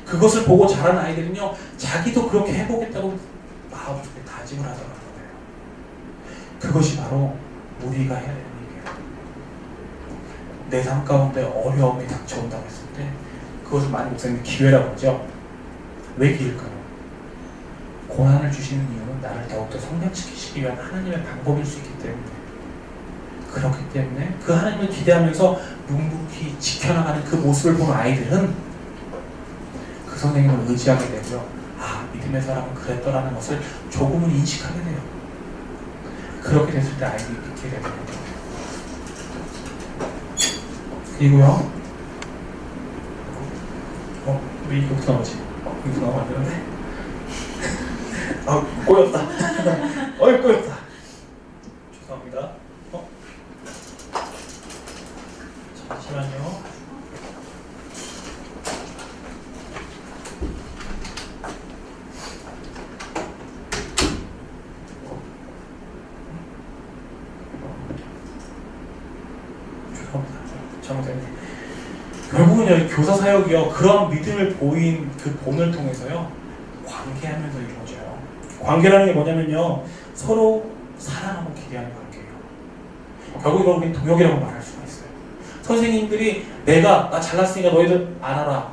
그것을 보고 자란 아이들은요 자기도 그렇게 해보겠다고 마음속에 다짐을 하더라는 거예요. 그것이 바로 우리가 해야 되는 일이에요. 내 삶 가운데 어려움이 닥쳐온다고 했을 때 그것을 많은 목사님이 기회라고 하죠. 왜 기회일까요? 고난을 주시는 이유는 나를 더욱더 성장시키시기 위한 하나님의 방법일 수 있기 때문에 그렇기 때문에 그 하나님을 기대하면서 묵묵히 지켜나가는 그 모습을 보는 아이들은 그 선생님을 의지하게 되고요. 믿음의 사람은 그랬더라는 것을 조금은 인식하게 돼요. 그렇게 됐을 때 아이들이 믿게 되는 거예요. 그리고요. 왜 이거부터 나오지? 이거 나오면 안 되는데? 꼬였다. 꼬였다. 죄송합니다. 잠시만요. 잘못했네. 결국은 교사 사역이요 그런 믿음을 보인 그 본을 통해서요 관계하면서 이루어져요. 관계라는 게 뭐냐면요 서로 사랑하고 기대하는 관계예요. 결국 이걸 우리는 동역이라고 말할 수가 있어요. 선생님들이 나 잘났으니까 너희들 알아라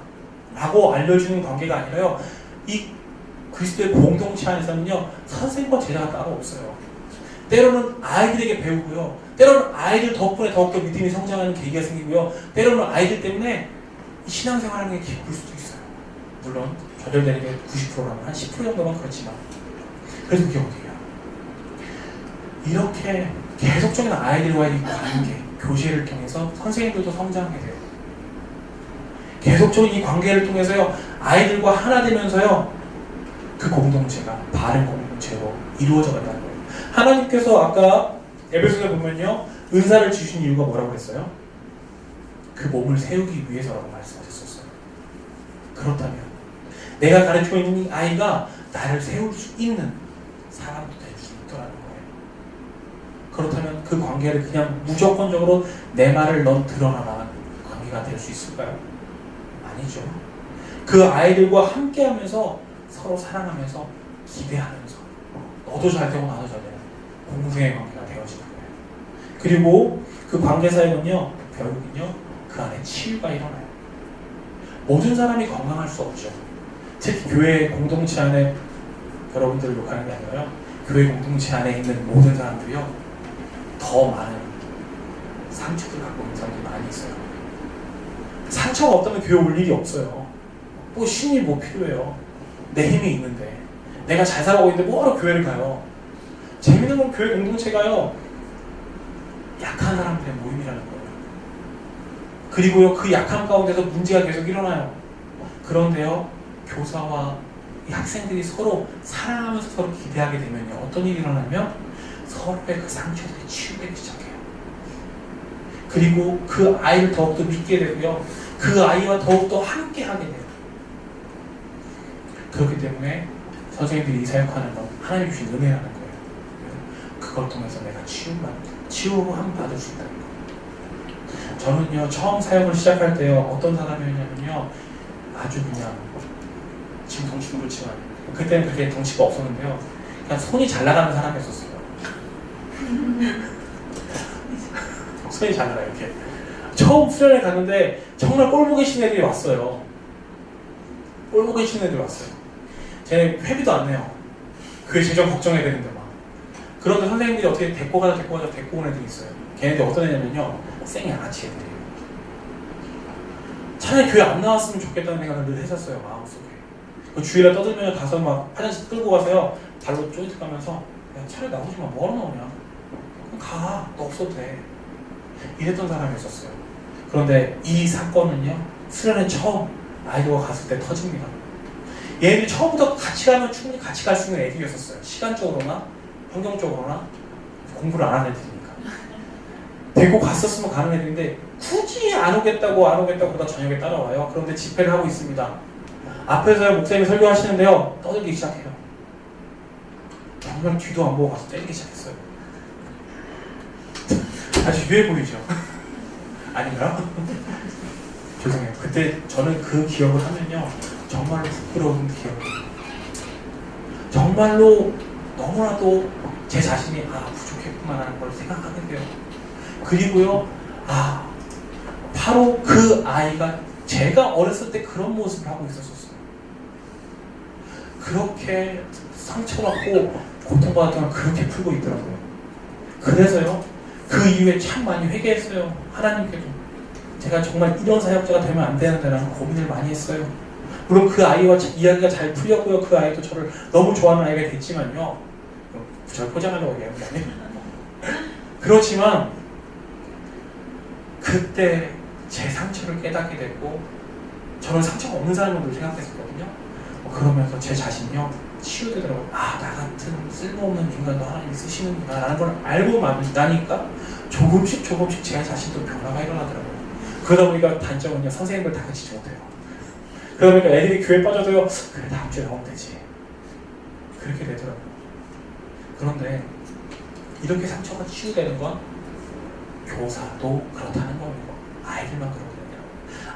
라고 알려주는 관계가 아니라요. 이 그리스도의 공동체 안에서는요. 선생님과 제자가 따로 없어요. 때로는 아이들에게 배우고요. 때로는 아이들 덕분에 더욱더 믿음이 성장하는 계기가 생기고요. 때로는 아이들 때문에 신앙생활하는 게 기쁠 수도 있어요. 물론 좌절되는 게 90%라면 한 10% 정도만 그렇지만 그래도 그게 어디야. 이렇게 계속적인 아이들과의 관계, 교제를 통해서 선생님들도 성장하게 돼요. 계속적인 이 관계를 통해서요. 아이들과 하나 되면서요. 그 공동체가 바른 공동체로 이루어져 간다는 거예요. 하나님께서 아까 에베소서에 보면요. 은사를 주신 이유가 뭐라고 그랬어요? 그 몸을 세우기 위해서라고 말씀하셨었어요. 그렇다면 내가 가르치고 있는 이 아이가 나를 세울 수 있는 사람도 될 수 있더라는 거예요. 그렇다면 그 관계를 그냥 무조건적으로 내 말을 넌 들어라라는 관계가 될 수 있을까요? 아니죠. 그 아이들과 함께하면서 서로 사랑하면서 기대하면서 너도 잘 되고 나도 잘 되는 공생의 관계가 되어지는 거예요. 그리고 그 관계 사이는요. 결국은요. 그 안에 치유가 일어나요. 모든 사람이 건강할 수 없죠. 특히 교회 공동체 안에 여러분들을 욕하는 게 아니라요. 교회 공동체 안에 있는 모든 사람들이요. 더 많은 상처를 갖고 있는 사람들이 많이 있어요. 상처가 없다면 교회 올 일이 없어요. 뭐 신이 뭐 필요해요. 내 힘이 있는데 내가 잘 살아가고 있는데 뭐하러 교회를 가요. 재밌는 건 교회 공동체가요. 약한 사람들의 모임이라는 거예요. 그리고요. 그 약함 가운데서 문제가 계속 일어나요. 그런데요. 교사와 이 학생들이 서로 사랑하면서 서로 기대하게 되면요. 어떤 일이 일어나면 서로의 그 상처들이 치유되기 시작해요. 그리고 그 아이를 더욱더 믿게 되고요. 그 아이와 더욱더 함께하게 돼요. 그렇기 때문에 선생님들이 이 사역하는 건 하나님 주신 은혜라는 거예요. 그걸 통해서 내가 치유함 받을 수 있다는 거예요. 저는요 처음 사역을 시작할 때요 어떤 사람이었냐면요 아주 그냥 지금 덩치는 그렇지만 그때는 그렇게 덩치가 없었는데요 그냥 손이 잘 나가는 사람이었어요. 손이 잘 나가요 이렇게. 처음 수련회 갔는데 정말 꼴보기 싫은 애들이 왔어요. 꼴보기 싫은 애들이 왔어요. 쟤네 회비도 안 내요. 그게 재정 걱정해야 되는데 막. 그런데 선생님들이 어떻게 데리고 온 애들이 있어요. 걔네들이 어떤 애냐면요 쌩이 양아치 애들이에요. 차라리 교회 안 나왔으면 좋겠다는 생각을 늘 했었어요 마음속에. 그 주일에 떠들면 가서 막 화장실 끌고 가서요 발로 쪼이트 가면서 야 차라리 나오지 마 뭐하러 나오냐 그럼 가 너 없어도 돼 이랬던 사람이었어요. 그런데 이 사건은요 수련회 처음 아이들과 갔을 때 터집니다. 얘네들이 처음부터 같이 가면 충분히 같이 갈 수 있는 애들이었어요. 시간적으로나 환경적으로나 공부를 안 하는 애들이니까 데리고 갔었으면 가는 애들인데 굳이 안 오겠다고 그러다 저녁에 따라와요. 그런데 집회를 하고 있습니다. 앞에서 목사님이 설교하시는데요 떠들기 시작해요. 정말 뒤도 안 보고 가서 때리기 시작했어요. 아주 유해 보이죠? 아닌가요? 죄송해요. 그때 저는 그 기억을 하면요 정말로 부끄러운 기억이에요. 정말로 너무나도 제 자신이 부족했구나라는 걸 생각하게 돼요. 그리고요 바로 그 아이가 제가 어렸을 때 그런 모습을 하고 있었어요. 그렇게 상처받고 고통받았던 걸 그렇게 풀고 있더라고요. 그래서요 그 이후에 참 많이 회개했어요. 하나님께도 제가 정말 이런 사역자가 되면 안 되는데라는 고민을 많이 했어요. 물론 그 아이와 이야기가 잘 풀렸고요. 그 아이도 저를 너무 좋아하는 아이가 됐지만요. 저를 포장하려고 얘기하는 게 아니에요. 그렇지만 그때 제 상처를 깨닫게 됐고 저는 상처가 없는 사람으로 생각했었거든요. 그러면서 제 자신이요 치유되더라고요. 나 같은 쓸모없는 인간도 하나님이 쓰시는구나 라는 걸 알고 나니까 조금씩 제 자신도 변화가 일어나더라고요. 그러다 보니까 단점은요 선생님을 다 그치지 못해요. 그러다 보니까 애들이 교회 빠져도요 그래 다음 주에 나오면 되지 그렇게 되더라고요. 그런데 이렇게 상처가 치유되는 건 교사도 그렇다는 겁니다. 아이들만 그렇거든요.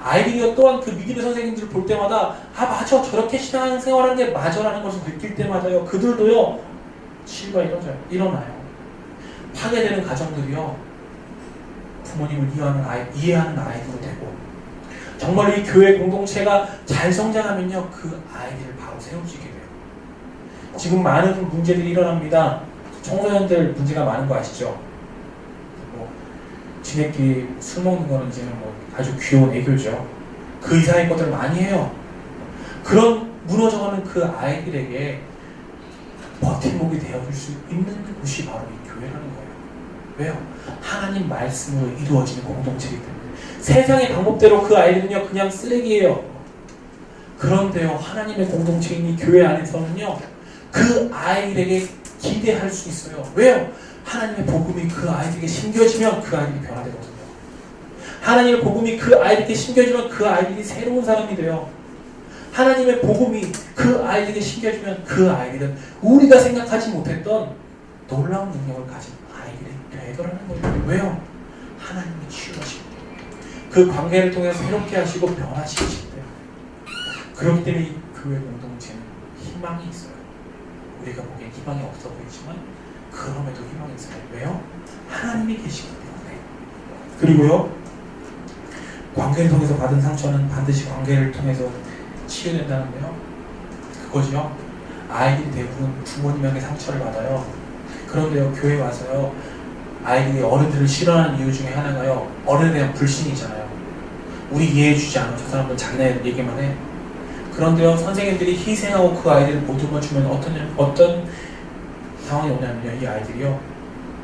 아이들이 또한 그 믿음의 선생님들을 볼 때마다 맞아 저렇게 신앙생활하는 게 맞아라는 것을 느낄 때마다요 그들도요 치유가 일어나요. 파괴되는 가정들이요 부모님을 이해하는 아이들도 되고, 정말 이 교회 공동체가 잘 성장하면요, 그 아이들을 바로 세워지게 돼요. 지금 많은 문제들이 일어납니다. 청소년들 문제가 많은 거 아시죠? 뭐 지네끼리 술 먹는 거는 이제는 뭐 아주 귀여운 애교죠. 그 이상의 것들을 많이 해요. 그런 무너져가는 그 아이들에게 버팀목이 되어줄 수 있는 곳이 바로 이 교회라는 거예요. 왜요? 하나님 말씀으로 이루어지는 공동체이기 때문에. 세상의 방법대로 그 아이들은요, 그냥 쓰레기예요. 그런데요, 하나님의 공동체인 이 교회 안에서는요, 그 아이들에게 기대할 수 있어요. 왜요? 하나님의 복음이 그 아이들에게 심겨지면 그 아이들이 변화되거든요. 하나님의 복음이 그 아이들에게 심겨지면 그 아이들이 새로운 사람이 돼요. 하나님의 복음이 그 아이들에게 심겨지면 그 아이들은 우리가 생각하지 못했던 놀라운 능력을 가진 아이들이 되더라는 거예요. 왜요? 하나님이 치유하시기 때문에. 그 관계를 통해서 새롭게 하시고 변화시키시기 때문에. 그렇기 때문에 이 교회 공동체는 희망이 있어요. 우리가 보기엔 희망이 없어 보이지만 그럼에도 희망이 있어요. 왜요? 하나님이 계시기 때문에. 그리고요, 관계를 통해서 받은 상처는 반드시 관계를 통해서 치유된다는데요. 그거죠. 아이들이 대부분 부모님에게 상처를 받아요. 그런데요, 교회 와서요, 아이들이 어른들을 싫어하는 이유 중에 하나가요, 어른에 대한 불신이잖아요. 우리 이해해주지 않아. 저 사람들 자기네 얘기만 해. 그런데요, 선생님들이 희생하고 그 아이들을 보듬어 주면 어떤 상황이 오냐면요, 이 아이들이요,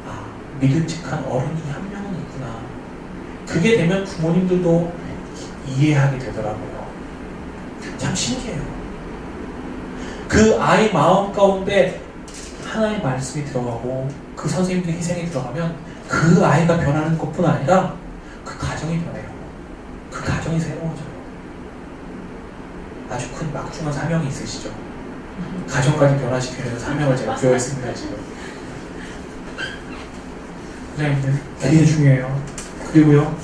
아, 믿음직한 어른이 한 명은 있구나. 그게 되면 부모님들도 이해하게 되더라고요. 참 신기해요. 그 아이 마음 가운데 하나의 말씀이 들어가고 그 선생님들의 희생이 들어가면 그 아이가 변하는 것뿐 아니라 그 가정이 변해요. 그 가정이 새로워져요. 아주 큰 막중한 사명이 있으시죠. 가정까지 변화시키는 사명을 제가 부여했습니다. 지금. 선생님들 되게 중요해요. 그리고요,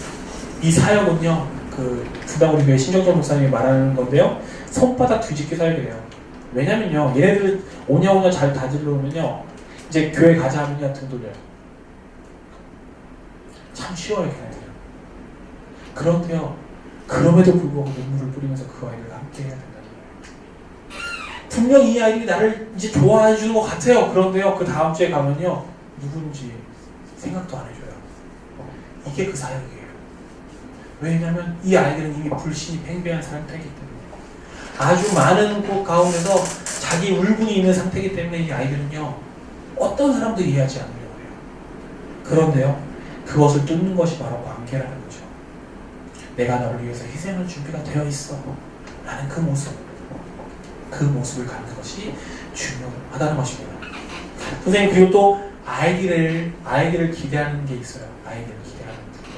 이 사역은요, 그 부다우리 교회 신정철 목사님이 말하는 건데요, 손바닥 뒤집기 사역이래요. 왜냐면요, 얘네들 오냐오냐 잘 다질러오면요, 이제 교회 가자 하면요, 등 돌려요. 참 쉬워요, 걔네들은. 그런데요, 그럼에도 불구하고 눈물을 뿌리면서 그 아이들과 함께 해야 된다는 거예요. 분명 이 아이들이 나를 이제 좋아해 주는 것 같아요. 그런데요, 그 다음 주에 가면요, 누군지 생각도 안 해줘요. 이게 그 사역이에요. 왜냐하면 이 아이들은 이미 불신이 팽배한 상태이기 때문에, 아주 많은 곳 가운데서 자기 울분이 있는 상태이기 때문에 이 아이들은요, 어떤 사람도 이해하지 않으려고 해요. 그런데요, 그것을 뚫는 것이 바로 관계라는 거죠. 내가 너를 위해서 희생할 준비가 되어 있어 라는 그 모습을 갖는 것이 중요하다는 것입니다. 선생님, 그리고 또 아이들을 기대하는 게 있어요. 아이들을 기대하는 부분.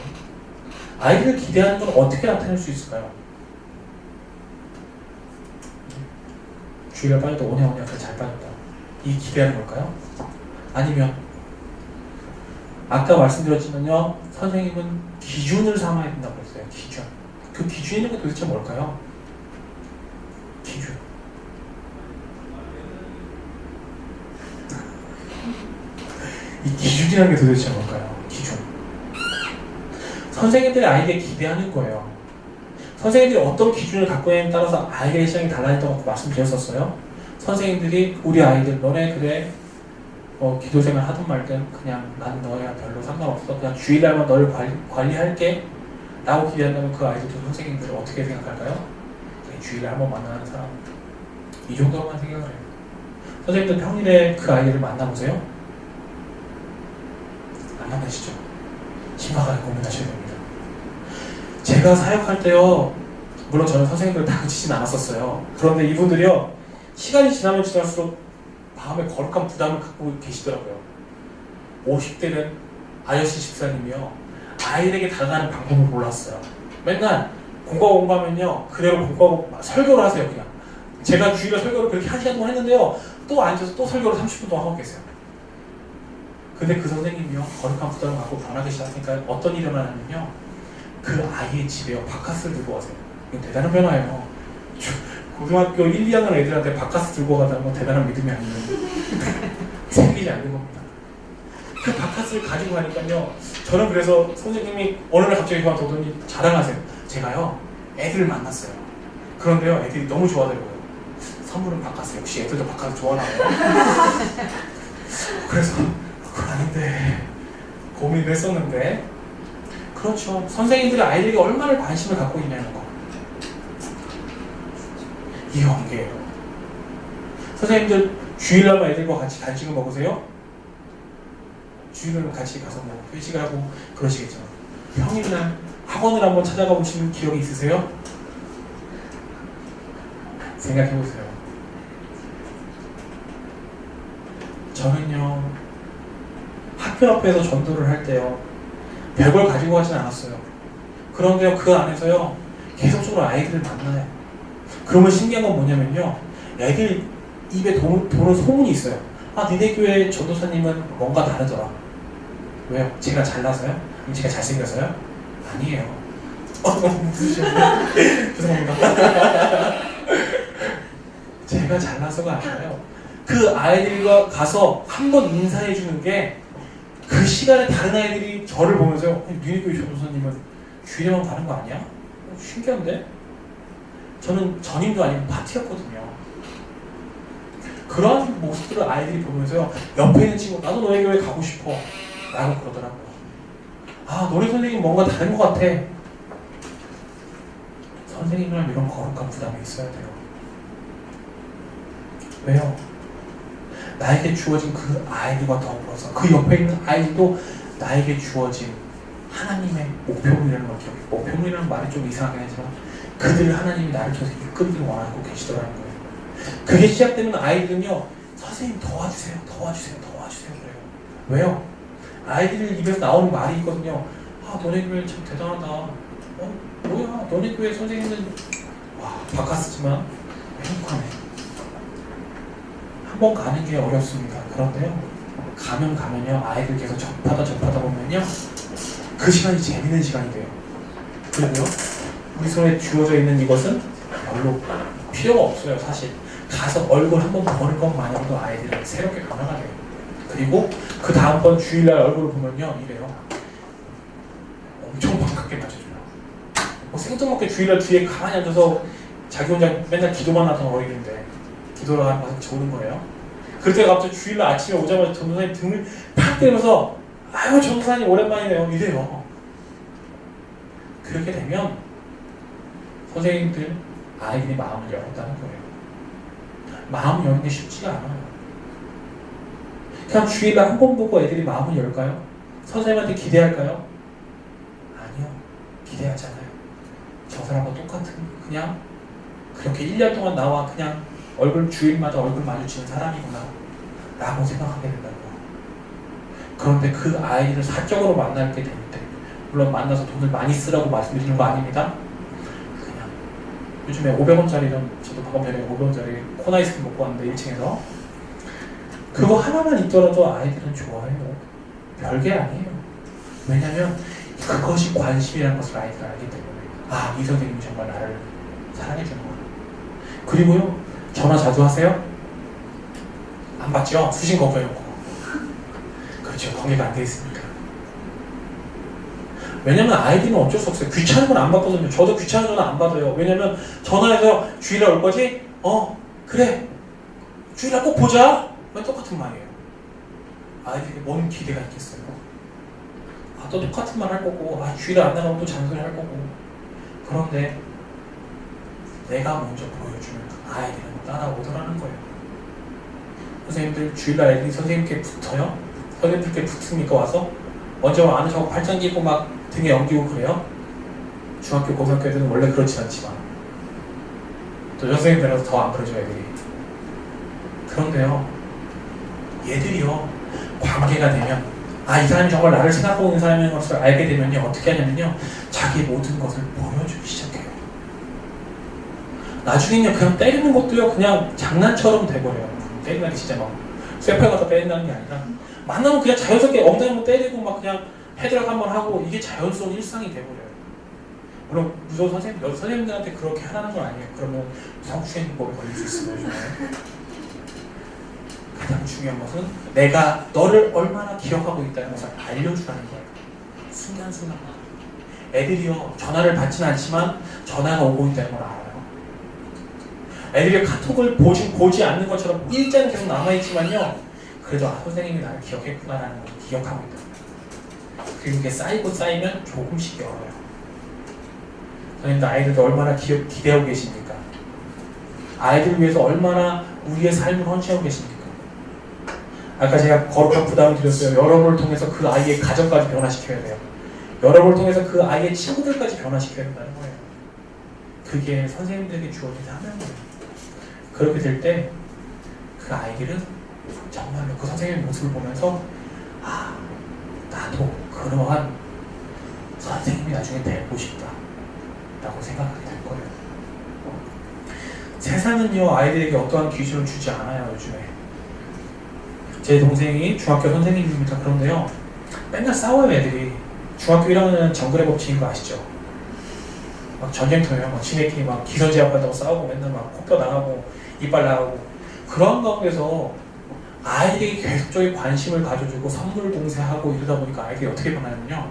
아이들을 기대하는 건 어떻게 나타낼 수 있을까요? 주의가 빠져도 오냐오냐 잘 빠졌다. 이 기대하는 걸까요? 아니면 아까 말씀드렸지만요, 선생님은 기준을 삼아야 된다고 했어요. 기준. 그 기준이라는 게 도대체 뭘까요? 기준. 이 기준이라는 게 도대체 뭘까요? 기준. 선생님들이 아이에게 기대하는 거예요. 선생님들이 어떤 기준을 갖고 있느냐에 따라서 아이의 시장이 달라진다고 말씀드렸었어요. 선생님들이 우리 아이들, 너네 그래 기도생활 하든 말든 그냥 난 너야 별로 상관없어, 그냥 주일날만 너를 관리할게 라고 기대한다면 그 아이들도 선생님들을 어떻게 생각할까요? 주일날 한번 만나는 사람, 이 정도로만 생각을 해요. 선생님들 평일에 그 아이들을 만나보세요. 안 만나시죠? 심각하게 고민하셔야 됩니다. 제가 사역할 때요, 물론 저는 선생님들을 다 그치진 않았었어요. 그런데 이분들이요, 시간이 지나면 지날수록 마음에 거룩한 부담을 갖고 계시더라고요. 50대는 아저씨 집사님이요, 아이들에게 다가가는 방법을 몰랐어요. 맨날 공부하면요, 그대로 공부하고 설교를 하세요. 그냥 제가 주일에 설교를 그렇게 1시간 동안 했는데요, 또 앉아서 또 설교를 30분 동안 하고 계세요. 근데 그 선생님이요, 거룩한 부담을 갖고 변하기 시작하니까 어떤 일이 일어나냐면요, 그 아이의 집에요, 바카스를 들고 가세요. 이건 대단한 변화예요. 고등학교 1, 2학년 애들한테 바카스 들고 가다는 건 대단한 믿음이 아니에요. 생기지 않는 겁니다. 그 바카스를 가지고 가니까요. 저는 그래서 선생님이 어느 날 갑자기 저한테 오더니 자랑하세요. 제가요 애들을 만났어요. 그런데요 애들이 너무 좋아하더라고요. 선물은 바카스. 역시 애들도 바카스 좋아하나요? 그래서 그건 아닌데 고민을 했었는데 그렇죠. 선생님들이 아이들에게 얼마나 관심을 갖고 있냐는 거. 이 관계예요. 선생님들 주일날만 애들과 같이 간식을 먹으세요? 주일날 같이 가서 뭐 회식을 하고 그러시겠죠. 평일날 학원을 한번 찾아가 보신 기억이 있으세요? 생각해보세요. 저는요 학교 앞에서 전도를 할 때요 별걸 가지고 가진 않았어요. 그런데요 그 안에서요 계속적으로 아이들을 만나요. 그러면 신기한 건 뭐냐면요 애들 입에 도는 소문이 있어요. 아 니네 교회 전도사님은 뭔가 다르더라. 왜요? 제가 잘나서요? 제가 잘생겨서요? 아니에요. 죄송합니다. 제가 잘나서가 아니라요. 그 아이들과 가서 한번 인사해 주는 게 그 시간에 다른 아이들이 저를 보면서 니네 교회 전도사님은 주일에만 가는 거 아니야? 신기한데? 저는 전임도 아니고 파티였거든요. 그런 모습들을 아이들이 보면서요 옆에 있는 친구 나도 너네 교회 가고 싶어 라고 그러더라고요. 아 너네 선생님 뭔가 다른 것 같아. 선생님이랑 이런 거룩한 부담이 있어야 돼요. 왜요? 나에게 주어진 그 아이들과 더불어서 그 옆에 있는 아이들도 나에게 주어진 하나님의 목표물이라는 걸 기억해요. 목표물이라는 말이 좀 이상하긴 하지만 그들을 하나님이 나를 통해서 이끌기를 원하고 계시더라는 거예요. 그게 시작되면 아이들은요 선생님 도와주세요 그래요. 왜요? 아이들 입에서 나오는 말이 있거든요. 아 너네 교회 참 대단하다. 뭐야 너네 교회 선생님은 와 바카스지만 행복하네. 한번 가는 게 어렵습니다. 그런데요 가면요 아이들 계속 접하다 보면요 그 시간이 재밌는 시간이 돼요. 그리고요 우리 손에 주어져 있는 이것은 별로 필요가 없어요. 사실 가서 얼굴 한번 보는 것만으로도 아이들은 새롭게 변화가 돼요. 그리고 그 다음번 주일날 얼굴을 보면요 이래요. 엄청 반갑게 맞춰줘요. 뭐 생뚱맞게 주일날 뒤에 가만히 앉아서 자기 혼자 맨날 기도만 하던 어린인데 기도를 하면서 좋은 거예요. 그럴 때가 갑자기 주일날 아침에 오자마자 전도사님 등을 팍 때리면서 아유 전도사님 오랜만이네요 이래요. 그렇게 되면 선생님들 아이들이 마음을 열었다는 거예요. 마음 여는 게 쉽지가 않아요. 그냥 주일날 한 번 보고 애들이 마음을 열까요? 선생님한테 기대할까요? 아니요. 기대하지 않아요. 저 사람과 똑같은 그냥 그렇게 1년 동안 나와 그냥 얼굴 주일마다 얼굴 마주치는 사람이구나 라고 생각하게 된다고요. 그런데 그 아이를 사적으로 만나게 될 때 물론 만나서 돈을 많이 쓰라고 말씀드리는 거 아닙니다. 그냥 요즘에 500원짜리는 저도 방금 전에 500원짜리 콘 아이스크림 먹고 왔는데 1층에서 그거 하나만 있더라도 아이들은 좋아해요. 별게 아니에요. 왜냐면 그것이 관심이라는 것을 아이들은 알기 때문에 아, 이 선생님이 정말 나를 사랑해주는구나. 그리고요 전화 자주 하세요? 안 받죠? 수신 거부해놓고. 그렇죠. 관계가 안 돼 있으니까. 왜냐면 아이들은 어쩔 수 없어요. 귀찮은 건 안 받거든요. 저도 귀찮은 전화 안 받아요. 왜냐면 전화해서 주일날 올 거지? 그래. 주일날 꼭 보자. 똑같은 말이에요. 아이들에게 뭔 기대가 있겠어요? 또 똑같은 말 할 거고, 주일날 안 나가면 또 잔소리 할 거고. 그런데 내가 먼저 보여주면 아이들은 따라오더라는 거예요. 선생님들 주일날 애들이 선생님께 붙어요? 선생님들께 붙으니까 와서 먼저 아는 척 팔짱 끼고 막 등에 엉기고 그래요? 중학교, 고등학교 애들은 원래 그렇지 않지만 또 여선생님들은 더 안 그러죠 애들이. 그런데요 얘들이요 관계가 되면 이 사람이 정말 나를 생각하고 있는 사람인 것을 알게 되면요 어떻게 하냐면요 자기 모든 것을 보여주기 시작해요. 나중에는요 그냥 때리는 것도요 그냥 장난처럼 돼버려요. 때리는 게 진짜 막 쇠팔 갖다 때린다는 게 아니라 만나면 그냥 자연스럽게 엉덩이 한번 때리고 막 그냥 헤드락 한번 하고 이게 자연스러운 일상이 돼버려요. 물론 무서운 선생님들한테 그렇게 하라는 건 아니에요. 그러면 성추행법에 걸릴 수 있어요. 가장 중요한 것은 내가 너를 얼마나 기억하고 있다는 것을 알려주라는 거예요. 순간순간. 애들이요, 전화를 받지는 않지만 전화가 오고 있다는 걸 알아요. 애들이 카톡을 보지 않는 것처럼 일자는 계속 남아있지만요, 그래도 선생님이 나를 기억했구나라는 걸 기억하고 있다. 그리고 이게 쌓이면 조금씩 열어요. 선생님도 아이들도 얼마나 기대하고 계십니까? 아이들을 위해서 얼마나 우리의 삶을 헌신하고 계십니까? 아까 제가 거룩한 부담을 드렸어요. 여러분을 통해서 그 아이의 가정까지 변화시켜야 돼요. 여러분을 통해서 그 아이의 친구들까지 변화시켜야 된다는 거예요. 그게 선생님들에게 주어진 사명이에요. 그렇게 될 때 그 아이들은 정말로 그 선생님의 모습을 보면서 나도 그러한 선생님이 나중에 되고 싶다 라고 생각하게 될 거예요. 세상은요, 아이들에게 어떠한 기준을 주지 않아요. 요즘에 제 동생이 중학교 선생님입니다. 그런데요, 맨날 싸워요. 애들이 중학교 1학년은 정글의 법칙인 거 아시죠? 막 전쟁터예요. 막 지네끼리 막 기선제압한다고 싸우고 맨날 막 코뼈 나가고 이빨 나가고, 그런 가운데서 아이들에게 계속적인 관심을 가져주고 선물 봉쇄하고 이러다 보니까 아이들이 어떻게 변하냐면요,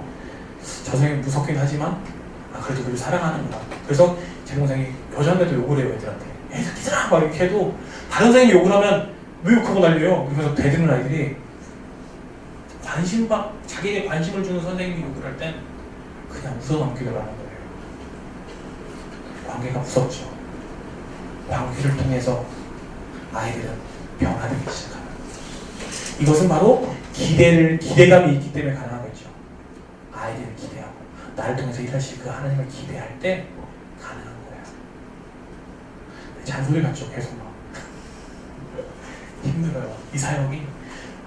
저 선생님 무섭긴 하지만 그래도 그를 사랑하는구나. 그래서 제 동생이 여자인데도 욕을 해요. 애들한테. 애들아 막 이렇게 해도 다른 선생님이 욕을 하면 왜 욕하고 난리요? 그래서 대드는 아이들이 자기에게 관심을 주는 선생님이 욕을 할 땐 그냥 웃어넘기더라는 거예요. 관계가 무섭죠. 관계를 통해서 아이들은 변화되기 시작합니다. 이것은 바로 기대감이 있기 때문에 가능하겠죠. 아이들을 기대하고 나를 통해서 일하실 그 하나님을 기대할 때 가능한 거예요. 잔소리 같죠. 계속 막 힘들어요. 이 사역이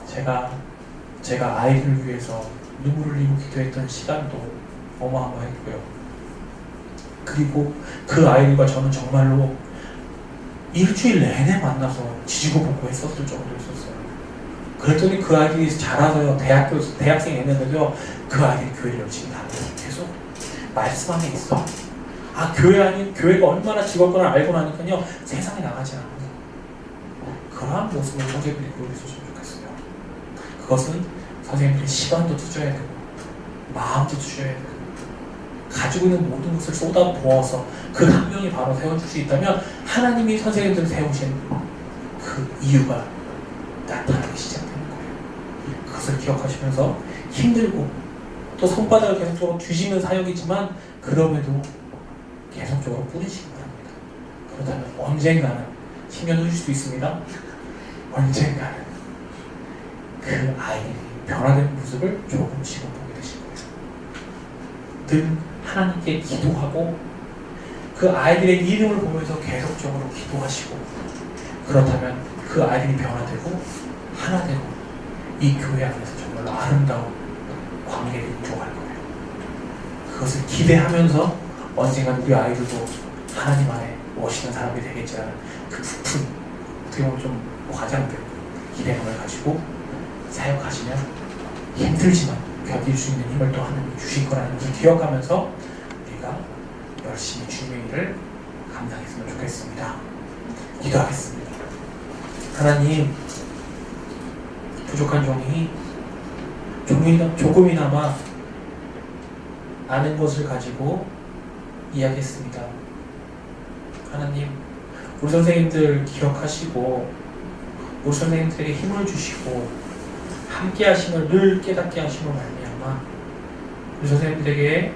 제가 아이들을 위해서 눈물을 흘리고 기도했던 시간도 어마어마했고요. 그리고 그 아이들과 저는 정말로 일주일 내내 만나서 지지고 볶고 했었을 정도 있었어요. 그랬더니 그 아이들이 자라서요, 대학생 했는데도요, 그 아이들이 교회를 열심히 다녀요. 계속 말씀 안에 있어. 교회가 얼마나 즐겁구나 알고 나니까요, 세상에 나가지 않아요. 그러한 모습을 선생님들이 보여주셨으면 좋겠어요. 그것은 선생님들이 시간도 투자해야 되고 마음도 투자해야 되고 가지고 있는 모든 것을 쏟아 부어서 그 한 명이 바로 세워줄 수 있다면 하나님이 선생님들을 세우신 그 이유가 나타나기 시작되는 거예요. 그것을 기억하시면서 힘들고 또 손바닥을 계속적으로 뒤지는 사역이지만 그럼에도 계속적으로 뿌리시기 바랍니다. 그렇다면 언젠가는 10년 후일 수도 있습니다. 언젠가는 그 아이들이 변화된 모습을 조금씩 보게 되실 거예요. 늘 하나님께 기도하고 그 아이들의 이름을 보면서 계속적으로 기도하시고, 그렇다면 그 아이들이 변화되고 하나 되고 이 교회 안에서 정말로 아름다운 관계를 이루어갈 거예요. 그것을 기대하면서 언젠가 우리 아이들도 하나님 안에 멋있는 사람이 되겠지라는 그 부푼, 어떻게 보면 좀 과장된 기대감을 가지고 사역하시면 힘들지만 견딜 수 있는 힘을 또 하나님이 주실 거라는 것을 기억하면서 우리가 열심히 주님의 일을 감당했으면 좋겠습니다. 기도하겠습니다. 하나님, 부족한 종이 조금이나마 아는 것을 가지고 이야기했습니다. 하나님, 우리 선생님들 기억하시고 우리 선생님들에게 힘을 주시고 함께 하심을 늘 깨닫게 하심을 말미암아 우리 선생님들에게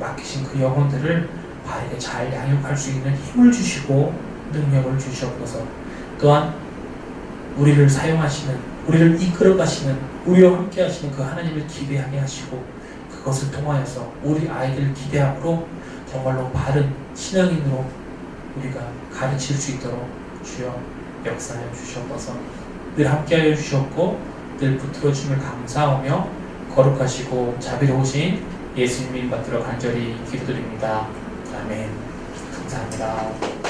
맡기신 그 영혼들을 바르게 잘 양육할 수 있는 힘을 주시고 능력을 주시옵소서. 또한 우리를 사용하시는, 우리를 이끌어 가시는, 우리와 함께 하시는 그 하나님을 기대하게 하시고 그것을 통하여서 우리 아이들 기대함으로 정말로 바른 신앙인으로 우리가 가르칠 수 있도록 주여 역사하여 주시옵소서. 늘 함께하여 주시옵고 늘 붙들어 주심을 감사하며 거룩하시고 자비로우신 예수님 받들어 간절히 기도드립니다. 아멘. 감사합니다.